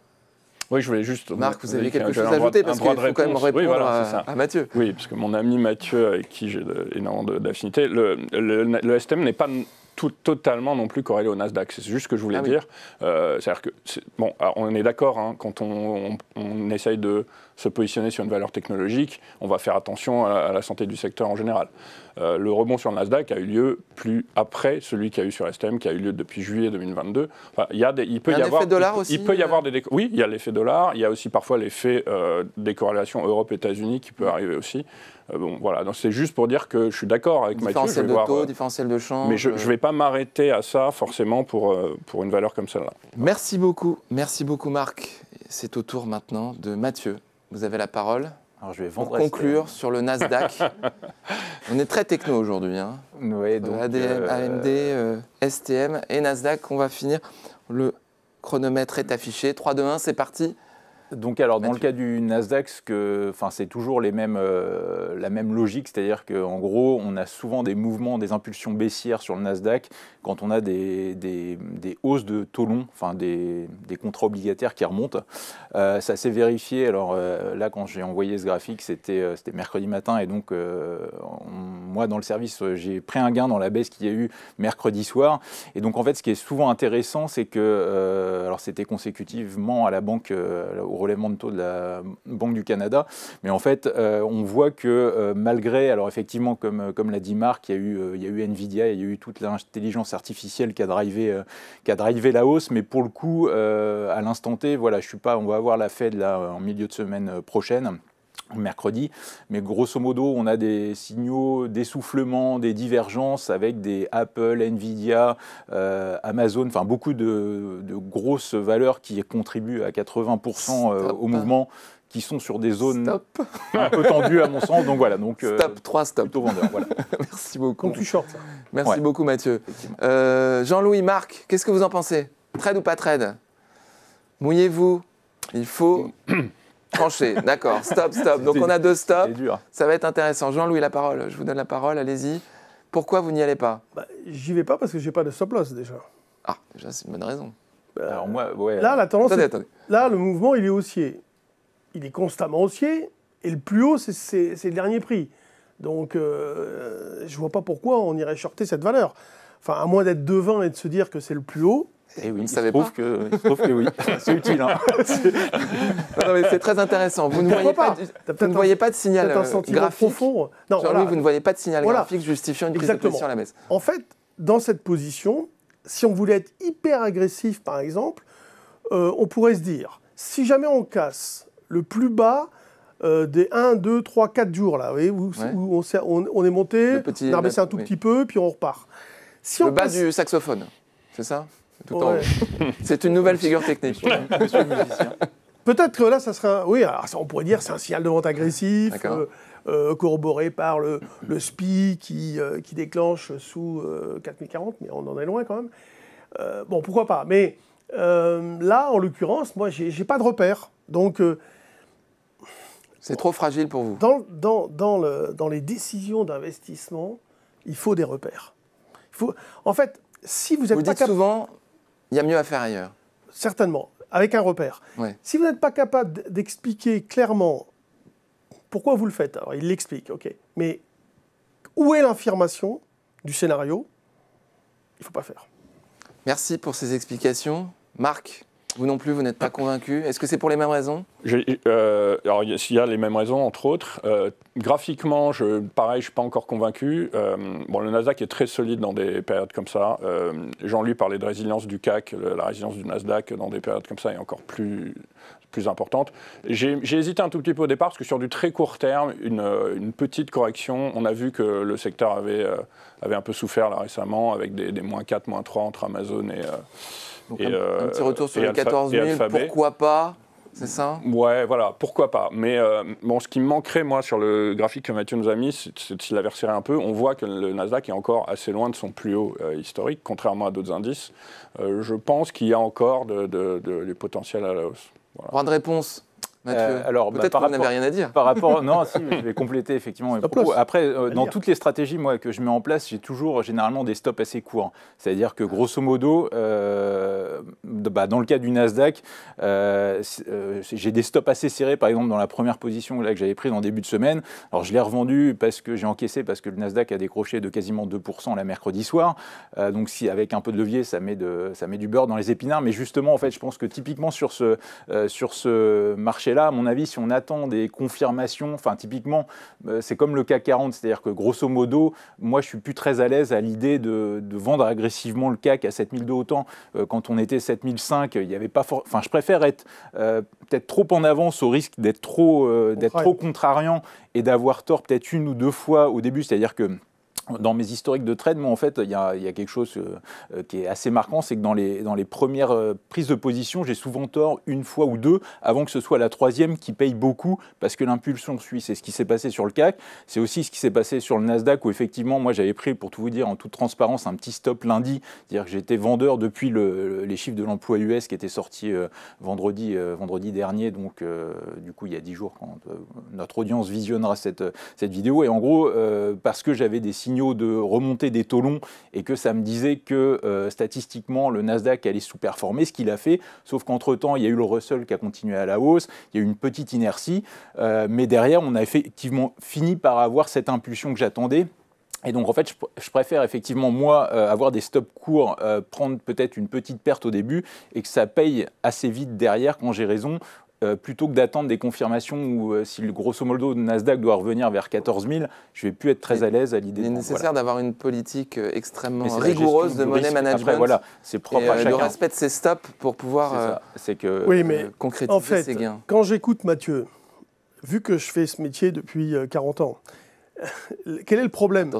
Oui, je voulais juste... Marc, vous avez quelque chose à ajouter parce qu'il faut quand même répondre à Mathieu. Oui, parce que mon ami Mathieu, avec qui j'ai énormément d'affinité, le STM n'est pas totalement non plus corrélé au Nasdaq. C'est juste ce que je voulais dire. C'est-à-dire que, bon, alors on est d'accord, hein, quand on essaye de se positionner sur une valeur technologique, on va faire attention à la santé du secteur en général. Le rebond sur le Nasdaq a eu lieu plus après celui qu'il y a eu sur STM, qui a eu lieu depuis juillet 2022. Enfin, il peut y avoir oui, il y a l'effet dollar. Il y a aussi parfois l'effet décorrélation Europe-États-Unis qui peut arriver aussi. Bon, voilà. Donc c'est juste pour dire que je suis d'accord avec Mathieu. Différentiel de taux, différentiel de change. Mais je ne vais pas m'arrêter à ça forcément pour une valeur comme celle-là. Merci beaucoup Marc. C'est au tour maintenant de Mathieu. Vous avez la parole. Alors, je vais pour conclure sur le Nasdaq. On est très techno aujourd'hui. Hein. Oui, donc, ADM, AMD, STM et Nasdaq. On va finir. Le chronomètre est affiché. 3, 2, 1, c'est parti. Donc alors dans le cas du Nasdaq, c'est toujours la même logique, c'est-à-dire qu'en gros on a souvent des mouvements, des impulsions baissières sur le Nasdaq quand on a des hausses de taux longs, enfin des contrats obligataires qui remontent. Ça s'est vérifié, alors là quand j'ai envoyé ce graphique c'était mercredi matin et donc moi dans le service j'ai pris un gain dans la baisse qu'il y a eu mercredi soir et donc en fait ce qui est souvent intéressant c'est que, alors c'était consécutivement à la banque, au relèvement de taux de la Banque du Canada. Mais en fait, on voit que malgré, alors effectivement, comme l'a dit Marc, il y a eu Nvidia, il y a eu toute l'intelligence artificielle qui a drivé la hausse, mais pour le coup, à l'instant T, voilà, on va avoir la Fed là, en milieu de semaine prochaine. Mercredi, mais grosso modo, on a des signaux d'essoufflement, des divergences avec des Apple, Nvidia, Amazon, enfin beaucoup de grosses valeurs qui contribuent à 80% au mouvement, qui sont sur des zones un peu tendues à mon sens. Donc voilà, donc stop. Plutôt vendeur. Voilà. Merci beaucoup. Donc tu short ça. Merci beaucoup Mathieu. Jean-Louis, Marc, qu'est-ce que vous en pensez? Trade ou pas trade? Mouillez-vous. Il faut trancher. D'accord. Stop. Donc on a 2 stops. Ça va être intéressant. Jean-Louis, la parole. Je vous donne la parole. Allez-y. Pourquoi vous n'y allez pas? J'y vais pas parce que j'ai pas de stop loss déjà. Ah, déjà c'est une bonne raison. Alors moi, là la tendance. Attendez. Là le mouvement il est haussier. Il est constamment haussier et le plus haut c'est le dernier prix. Donc, je ne vois pas pourquoi on irait shorter cette valeur. Enfin, à moins d'être devin et de se dire que c'est le plus haut. Et oui, ne savez pas. Il se trouve que oui, c'est utile. Hein. Non, mais c'est très intéressant. Vous ne voyez pas de signal graphique profond. Non, voilà. Vous ne voyez pas de signal graphique justifiant une prise de position à la baisse. En fait, dans cette position, si on voulait être hyper agressif, par exemple, on pourrait se dire, si jamais on casse le plus bas des 1, 2, 3, 4 jours, là, où on est monté, on a rebaissé un tout petit peu, puis on repart. Si le bas du saxophone, c'est ça? Tout en haut. C'est une nouvelle figure technique. Monsieur le musicien. Peut-être que là, ça serait... Oui, alors ça, on pourrait dire c'est un signal de vente agressif, corroboré par le SPI qui déclenche sous 4040, mais on en est loin quand même. Bon, pourquoi pas. Mais là, en l'occurrence, moi, j'ai pas de repère. Donc... c'est trop fragile pour vous. Dans les décisions d'investissement, il faut des repères. En fait, si vous êtes vous pas dites souvent, il y a mieux à faire ailleurs. Certainement, avec un repère. Ouais. Si vous n'êtes pas capable d'expliquer clairement pourquoi vous le faites, alors il l'explique, ok. Mais où est l'information du scénario? Il ne faut pas faire. Merci pour ces explications. Marc, vous non plus, vous n'êtes pas convaincu. Est-ce que c'est pour les mêmes raisons? Alors, il y a les mêmes raisons, entre autres. Graphiquement, pareil, je ne suis pas encore convaincu. Le Nasdaq est très solide dans des périodes comme ça. Jean-Louis parlait de résilience du CAC. La résilience du Nasdaq dans des périodes comme ça est encore plus importante. J'ai hésité un tout petit peu au départ, parce que sur du très court terme, une petite correction, on a vu que le secteur avait un peu souffert là, récemment, avec des moins 4, moins 3 entre Amazon et... Donc un petit retour sur les 14 000, pourquoi pas? C'est ça? Ouais, voilà, pourquoi pas. Mais ce qui me manquerait, moi, sur le graphique que Mathieu nous a mis, c'est de s'il avait resserré un peu. On voit que le Nasdaq est encore assez loin de son plus haut historique, contrairement à d'autres indices. Je pense qu'il y a encore du potentiel à la hausse. Voilà. Droit de réponse, Mathieu. Peut-être que vous n'avez rien à dire. Par rapport, non, si, je vais compléter effectivement. Après, dans toutes les stratégies moi, que je mets en place, j'ai toujours généralement des stops assez courts. C'est-à-dire que grosso modo, dans le cas du Nasdaq, j'ai des stops assez serrés. Par exemple, dans la première position là, que j'avais prise en début de semaine, alors je l'ai revendu parce que j'ai encaissé, parce que le Nasdaq a décroché de quasiment 2% la mercredi soir. Donc si avec un peu de levier, ça met du beurre dans les épinards. Mais justement, en fait, je pense que typiquement sur ce marché là, à mon avis, si on attend des confirmations, enfin typiquement, c'est comme le CAC 40, c'est-à-dire que grosso modo, moi je suis plus très à l'aise à l'idée de vendre agressivement le CAC à 7002 autant. Quand on était 7005, il y avait pas je préfère être peut-être trop en avance au risque d'être trop contrariant et d'avoir tort peut-être une ou deux fois au début, c'est-à-dire que dans mes historiques de trade, moi, en fait, il y a quelque chose qui est assez marquant, c'est que dans les premières prises de position, j'ai souvent tort une fois ou deux, avant que ce soit la troisième qui paye beaucoup, parce que l'impulsion suit. C'est ce qui s'est passé sur le CAC, c'est aussi ce qui s'est passé sur le Nasdaq, où effectivement, moi, j'avais pris, pour tout vous dire, en toute transparence, un petit stop lundi, c'est-à-dire que j'étais vendeur depuis les chiffres de l'emploi US qui étaient sortis vendredi dernier, donc du coup, il y a 10 jours, quand notre audience visionnera cette vidéo, et en gros, parce que j'avais des signaux de remontée des taux longs et que ça me disait que statistiquement le Nasdaq allait sous-performer, ce qu'il a fait, sauf qu'entre-temps il y a eu le Russell qui a continué à la hausse, il y a eu une petite inertie, mais derrière on a effectivement fini par avoir cette impulsion que j'attendais. Et donc en fait je préfère effectivement moi avoir des stops courts, prendre peut-être une petite perte au début et que ça paye assez vite derrière quand j'ai raison, plutôt que d'attendre des confirmations où si le grosso modo le Nasdaq doit revenir vers 14 000, je ne vais plus être très à l'aise à l'idée. Il est nécessaire d'avoir une politique extrêmement rigoureuse de money management. Après, voilà, c'est propre à chacun. Le respect de ses stops pour pouvoir concrétiser ses gains. Quand j'écoute Mathieu, vu que je fais ce métier depuis 40 ans, quel est le problème?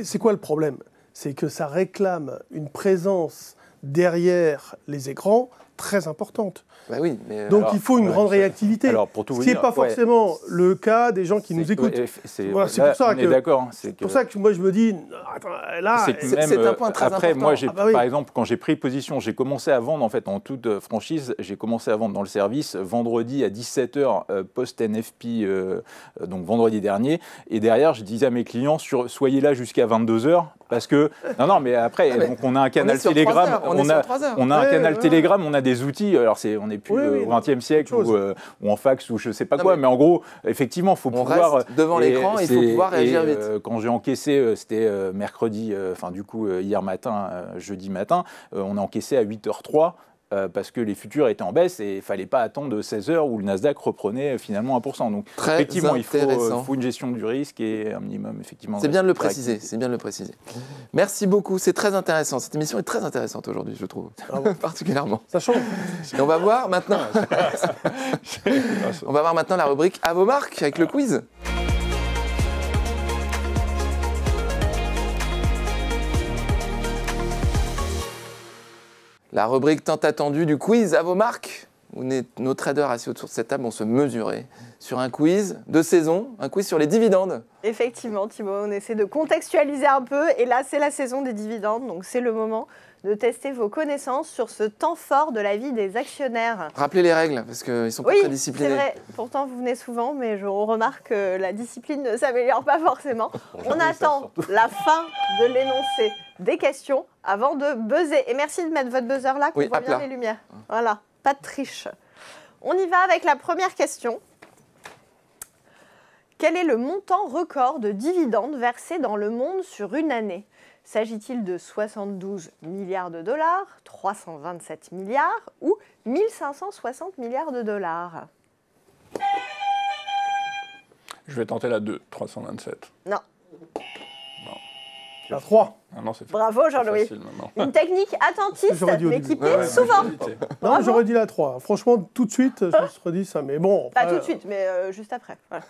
C'est quoi le problème? C'est que ça réclame une présence derrière les écrans très importante. Bah oui, donc il faut une grande réactivité, ce qui n'est pas forcément le cas des gens qui nous écoutent. C'est pour ça que moi je me dis, là, c'est un point très après, important. Moi, par exemple, quand j'ai pris position, j'ai commencé à vendre, en fait, en toute franchise, j'ai commencé à vendre dans le service vendredi à 17h post-NFP, donc vendredi dernier, et derrière, je disais à mes clients, soyez là jusqu'à 22h, parce que... Donc on a un canal Telegram, on a un canal Telegram, on a des outils, alors on est plus au XXe siècle ou en fax ou je sais pas quoi. Mais en gros, effectivement, il faut on pouvoir... reste devant l'écran et il faut pouvoir réagir vite. Quand j'ai encaissé, c'était mercredi, enfin du coup hier matin, jeudi matin, on a encaissé à 8h03. Parce que les futurs étaient en baisse et il ne fallait pas attendre 16 heures où le Nasdaq reprenait finalement 1%. Donc effectivement, il faut une gestion du risque et un minimum, effectivement. C'est bien de le préciser, c'est bien de le préciser. Merci beaucoup, c'est très intéressant. Cette émission est très intéressante aujourd'hui, je trouve, particulièrement. Ça change. Et on va voir maintenant. On va voir maintenant la rubrique à vos marques avec le quiz. La rubrique tant attendue du quiz à vos marques, où nos traders assis autour de cette table vont se mesurer sur un quiz de saison, un quiz sur les dividendes. Effectivement, Thibaut, on essaie de contextualiser un peu. Et là, c'est la saison des dividendes, donc c'est le moment de tester vos connaissances sur ce temps fort de la vie des actionnaires. Rappelez les règles, parce qu'ils ne sont pas très disciplinés. Oui, c'est vrai. Pourtant, vous venez souvent, mais on remarque que la discipline ne s'améliore pas forcément. On attend la fin de l'énoncé des questions avant de buzzer. Et merci de mettre votre buzzer là, qu'on voit bien les lumières. Voilà, pas de triche. On y va avec la première question. Quel est le montant record de dividendes versés dans le monde sur une année ? S'agit-il de 72 milliards de dollars, 327 milliards ou 1560 milliards de dollars? Je vais tenter la 2, 327. Non. La 3. Ah non, c'est bravo Jean-Louis. Une technique attentiste, mais qui paie souvent. Non, j'aurais dit la 3. Franchement, tout de suite, je me suis redit ça. Mais bon. Pas tout de suite, mais juste après. Voilà.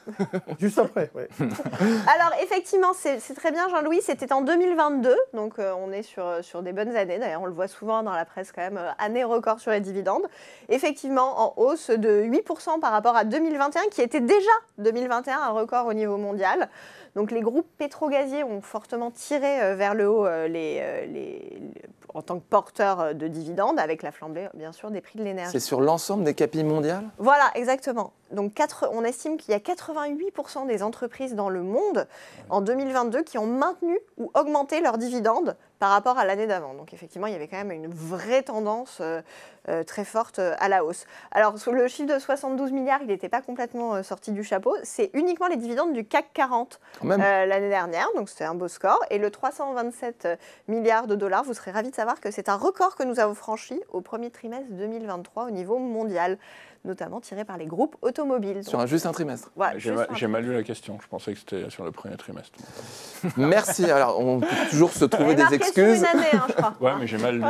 Juste après, oui. Alors, effectivement, c'est très bien, Jean-Louis. C'était en 2022, donc on est sur des bonnes années. D'ailleurs, on le voit souvent dans la presse quand même, année record sur les dividendes. Effectivement, en hausse de 8% par rapport à 2021, qui était déjà 2021 un record au niveau mondial. Donc les groupes pétrogaziers ont fortement tiré vers le haut en tant que porteurs de dividendes, avec la flambée, bien sûr, des prix de l'énergie. C'est sur l'ensemble des capitales mondiales ? Voilà, exactement. Donc on estime qu'il y a 88% des entreprises dans le monde en 2022 qui ont maintenu ou augmenté leurs dividendes par rapport à l'année d'avant. Donc effectivement, il y avait quand même une vraie tendance très forte à la hausse. Alors le chiffre de 72 milliards, il n'était pas complètement sorti du chapeau. C'est uniquement les dividendes du CAC 40 l'année dernière, donc c'était un beau score. Et le 327 milliards de dollars, vous serez ravis de savoir que c'est un record que nous avons franchi au premier trimestre 2023 au niveau mondial, notamment tiré par les groupes automobiles. Sur juste un trimestre. Voilà, j'ai mal lu la question, je pensais que c'était sur le premier trimestre. Merci, alors on peut toujours se trouver des excuses. Sur une année, je crois. Ouais, mais j'ai mal lu.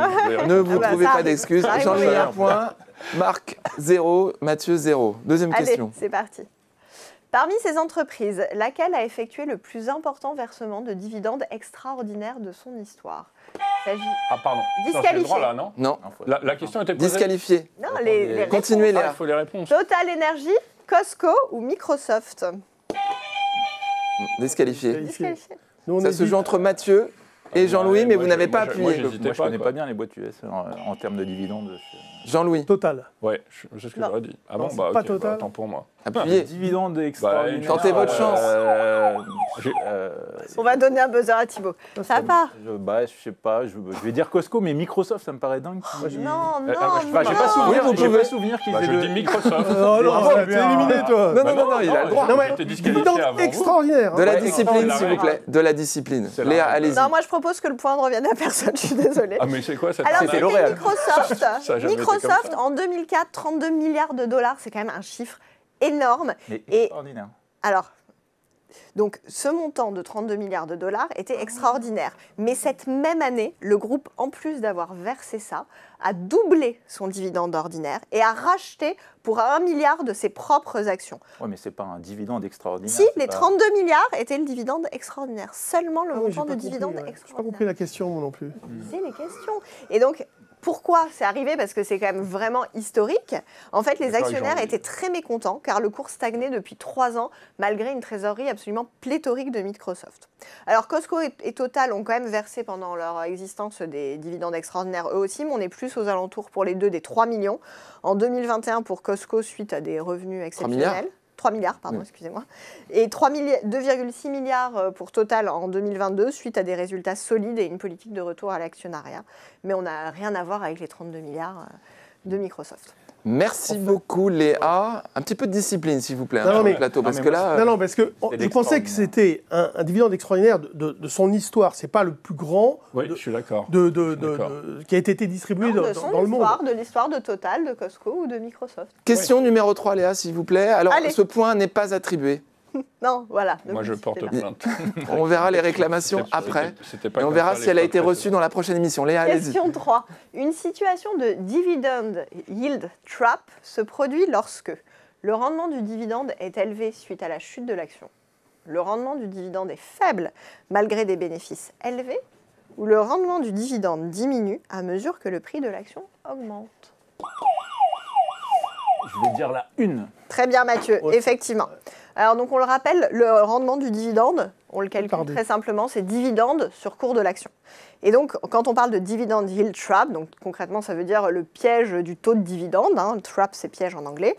Ne vous trouvez pas d'excuses. Jean-Louis, 1 point, Marc, 0, Mathieu, 0. Deuxième question. Allez, c'est parti. Parmi ces entreprises, laquelle a effectué le plus important versement de dividendes extraordinaires de son histoire? Ah pardon. Disqualifié. Droit, là, non, non. La question était posée. Disqualifié. Non, les continuez Léa. Il faut les réponses. Total Energy, Costco ou Microsoft? Disqualifié. Disqualifié. Ça se joue entre Mathieu et Jean-Louis, mais vous n'avez pas appuyé. Moi, je connais pas bien les boîtes US en termes de dividendes. Jean-Louis. Total. Ouais, c'est ce que j'aurais dit. Ah bon, bah pas ok, Total. tant pour moi. Appuyez. Dividendes extraordinaires. Tentez votre chance. On va donner un buzzer à Thibaut. Ça va pas? Je sais pas, je vais dire Costco, mais Microsoft, ça me paraît dingue. Non, j'ai pas souvenir qu'ils aient Je dis Microsoft. Oh non, t'es éliminé, toi. Non, il a le droit. Non, mais J'étais disqualifié dividende avant vous. extraordinaire. De la Ouais, discipline, la s'il vous règle. plaît. De la discipline. C'est la Léa, règle. allez-y. Non, moi je propose que le point ne revienne à personne, je suis désolée. Ah mais c'est quoi cette Alors arnaque c'était L'Oréal. Microsoft. Ça a jamais été comme Microsoft ça. en 2004, 32 milliards de dollars, c'est quand même un chiffre énorme. Mais Et extraordinaire. alors, donc ce montant de 32 milliards de dollars était extraordinaire. Mais cette même année, le groupe, en plus d'avoir versé ça, a doublé son dividende ordinaire et a racheté pour 1 milliard de ses propres actions. Ouais, mais c'est pas un dividende extraordinaire. Si, c'est les pas- 32 milliards étaient le dividende extraordinaire. Seulement le Ah oui, j'ai montant pas de dividende compris, ouais. J'ai pas extraordinaire. compris la question, moi non plus. C'est les questions. Et donc, pourquoi c'est arrivé? Parce que c'est quand même vraiment historique. En fait, les D'accord, actionnaires Jean-Louis. étaient très mécontents car le cours stagnait depuis 3 ans malgré une trésorerie absolument pléthorique de Microsoft. Alors, Costco et Total ont quand même versé pendant leur existence des dividendes extraordinaires eux aussi, mais on est plus aux alentours pour les deux des 3 millions. En 2021 pour Costco suite à des revenus exceptionnels. 3 milliards, pardon, Oui. excusez-moi. Et 2,6 milliards pour Total en 2022, suite à des résultats solides et une politique de retour à l'actionnariat. Mais on n'a rien à voir avec les 32 milliards de Microsoft. Merci beaucoup Léa. Un petit peu de discipline s'il vous plaît, Non, sur mais- le plateau, parce que là... Non, parce que je pensais que c'était un dividende extraordinaire de son histoire. C'est pas le plus grand Oui, je suis d'accord. qui a été distribué Non, de dans son le monde. histoire, de l'histoire de Total, de Costco ou de Microsoft. Question numéro 3 Léa, s'il vous plaît. Alors, Allez. ce point n'est pas attribué. Non, voilà. ne Moi, je vous porte disputez pas. plainte. On verra les réclamations après. C'était pas Et on comme verra ça, si elle a les été fois reçue précédentes. dans la prochaine émission. Léa, allez-y. Question 3. Une situation de dividend yield trap se produit lorsque le rendement du dividende est élevé suite à la chute de l'action, le rendement du dividende est faible malgré des bénéfices élevés, ou le rendement du dividende diminue à mesure que le prix de l'action augmente. Je vais dire la une. Très bien Mathieu, Ouais. effectivement. Alors donc on le rappelle, le rendement du dividende, on le calcule Pardon. très simplement, c'est dividende sur cours de l'action. Et donc quand on parle de dividend yield trap, donc concrètement ça veut dire le piège du taux de dividende, hein, trap c'est piège en anglais.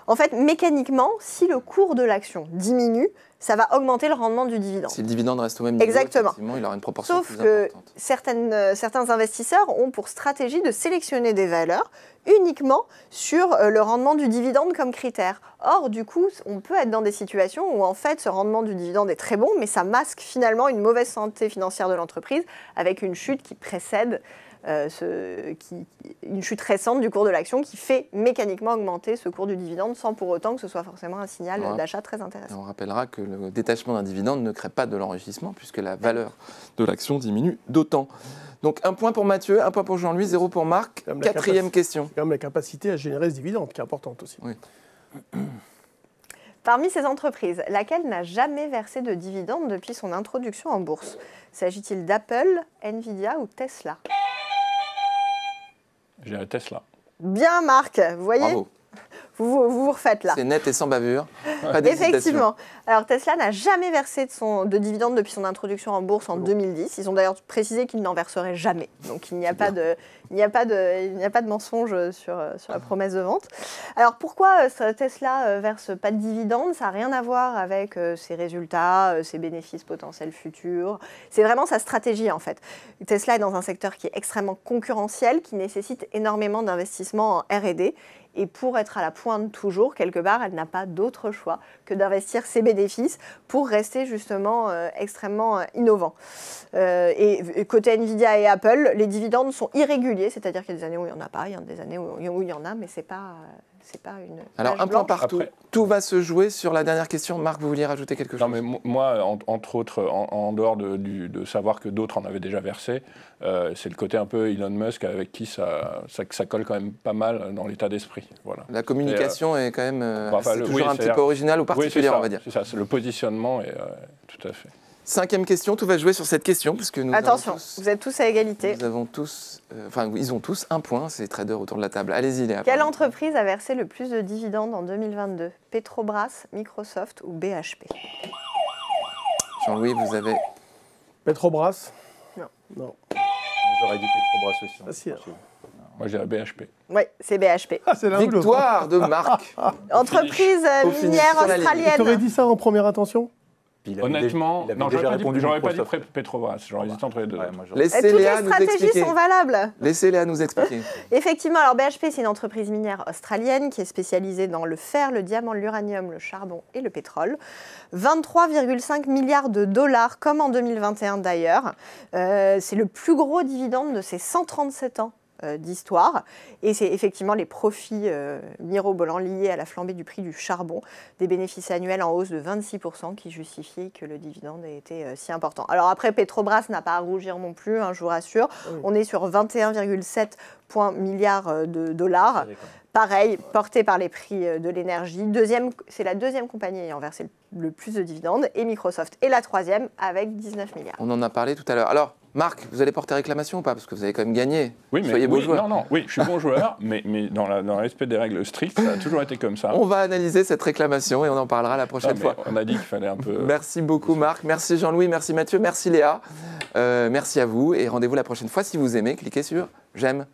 En fait, mécaniquement, si le cours de l'action diminue, ça va augmenter le rendement du dividende. Si le dividende reste au même niveau, Exactement. effectivement, il aura une proportion Sauf plus que importante. certains investisseurs ont pour stratégie de sélectionner des valeurs uniquement sur le rendement du dividende comme critère. Or, du coup, on peut être dans des situations où en fait ce rendement du dividende est très bon, mais ça masque finalement une mauvaise santé financière de l'entreprise avec une chute qui précède une chute récente du cours de l'action qui fait mécaniquement augmenter ce cours du dividende sans pour autant que ce soit forcément un signal Ouais. d'achat très Et intéressant. on rappellera que le détachement d'un dividende ne crée pas de l'enrichissement puisque la valeur de l'action diminue d'autant. Donc un point pour Mathieu, un point pour Jean-Louis, 0 pour Marc. Comme la Quatrième question. C'est quand même la capacité à générer ce dividende qui est importante aussi. Parmi ces entreprises, laquelle n'a jamais versé de dividende depuis son introduction en bourse? S'agit-il d'Apple, Nvidia ou Tesla? Je dirais Tesla. Bien Marc, vous voyez, Bravo. vous refaites là. C'est net et sans bavure. Pas d'hésitation. Effectivement. Alors Tesla n'a jamais versé de dividende depuis son introduction en bourse en 2010. Ils ont d'ailleurs précisé qu'ils n'en verseraient jamais. Donc il n'y a pas de mensonge sur la promesse de vente. Alors pourquoi Tesla verse pas de dividende? Ça n'a rien à voir avec ses résultats, ses bénéfices potentiels futurs. C'est vraiment sa stratégie en fait. Tesla est dans un secteur qui est extrêmement concurrentiel, qui nécessite énormément d'investissements en R&D. Et pour être à la pointe toujours, quelque part, elle n'a pas d'autre choix que d'investir ses bénéfices pour rester justement extrêmement innovant. Et côté Nvidia et Apple, les dividendes sont irréguliers, c'est-à-dire qu'il y a des années où il n'y en a pas, il y a des années où il y en a, mais c'est pas une Alors page un point blanche. partout. Après- Tout va se jouer sur la dernière question. Marc, vous vouliez rajouter quelque chose? Non, mais moi, entre autres, en dehors de savoir que d'autres en avaient déjà versé, c'est le côté un peu Elon Musk avec qui ça colle quand même pas mal dans l'état d'esprit. Voilà. La communication est quand même Enfin, c'est le- toujours oui, un petit c'est-à-dire- peu original ou Oui, c'est particulier, ça, on va dire. c'est ça, c'est le positionnement, et tout à fait. 5e question, tout va se jouer sur cette question puisque nous Attention, avons tous, vous êtes tous à égalité. nous avons tous, ils ont tous un point, ces traders autour de la table. Allez-y, Léa. Quelle pardon. entreprise a versé le plus de dividendes en 2022? Petrobras, Microsoft ou BHP? Jean-Louis, vous avez... Petrobras? Non. Non. J'aurais dit Petrobras aussi. Facile. Moi, je dirais BHP. Oui, c'est BHP. Ah, c'est l'un ou l'autre. Ah, Victoire de Marc. Entreprise Au finish, minière sur la ligne. Tu aurais australienne. dit ça en première intention? Puis il avait Honnêtement, déjà- il avait non, déjà j'aurais répondu pas dit Microsoft. Petrobras, j'aurais hésité entre les deux. Ouais, moi, j'aurais- Laissez Et toutes Léa les nous stratégies expliquer. sont valables. Laissez Léa nous expliquer. Effectivement, alors BHP, c'est une entreprise minière australienne qui est spécialisée dans le fer, le diamant, l'uranium, le charbon et le pétrole. 23,5 milliards de dollars, comme en 2021 d'ailleurs. C'est le plus gros dividende de ces 137 ans d'histoire. Et c'est effectivement les profits mirobolants liés à la flambée du prix du charbon, des bénéfices annuels en hausse de 26% qui justifient que le dividende ait été si important. Alors après, Petrobras n'a pas à rougir non plus, hein, je vous rassure. Oui. On est sur 21,7 milliards de dollars. Pareil, porté par les prix de l'énergie. C'est la deuxième compagnie ayant versé le plus de dividendes, et Microsoft est la troisième avec 19 milliards. On en a parlé tout à l'heure. Alors, Marc, vous allez porter réclamation ou pas? Parce que vous avez quand même gagné. Oui, mais Soyez beau oui, joueur. non, oui, je suis bon joueur, mais dans le respect des règles strictes, ça a toujours été comme ça. On va analyser cette réclamation et on en parlera la Non, prochaine mais fois. on a dit qu'il fallait un peu. Merci beaucoup Marc, merci Jean-Louis, merci Mathieu, merci Léa. Merci à vous et rendez-vous la prochaine fois. Si vous aimez, cliquez sur j'aime.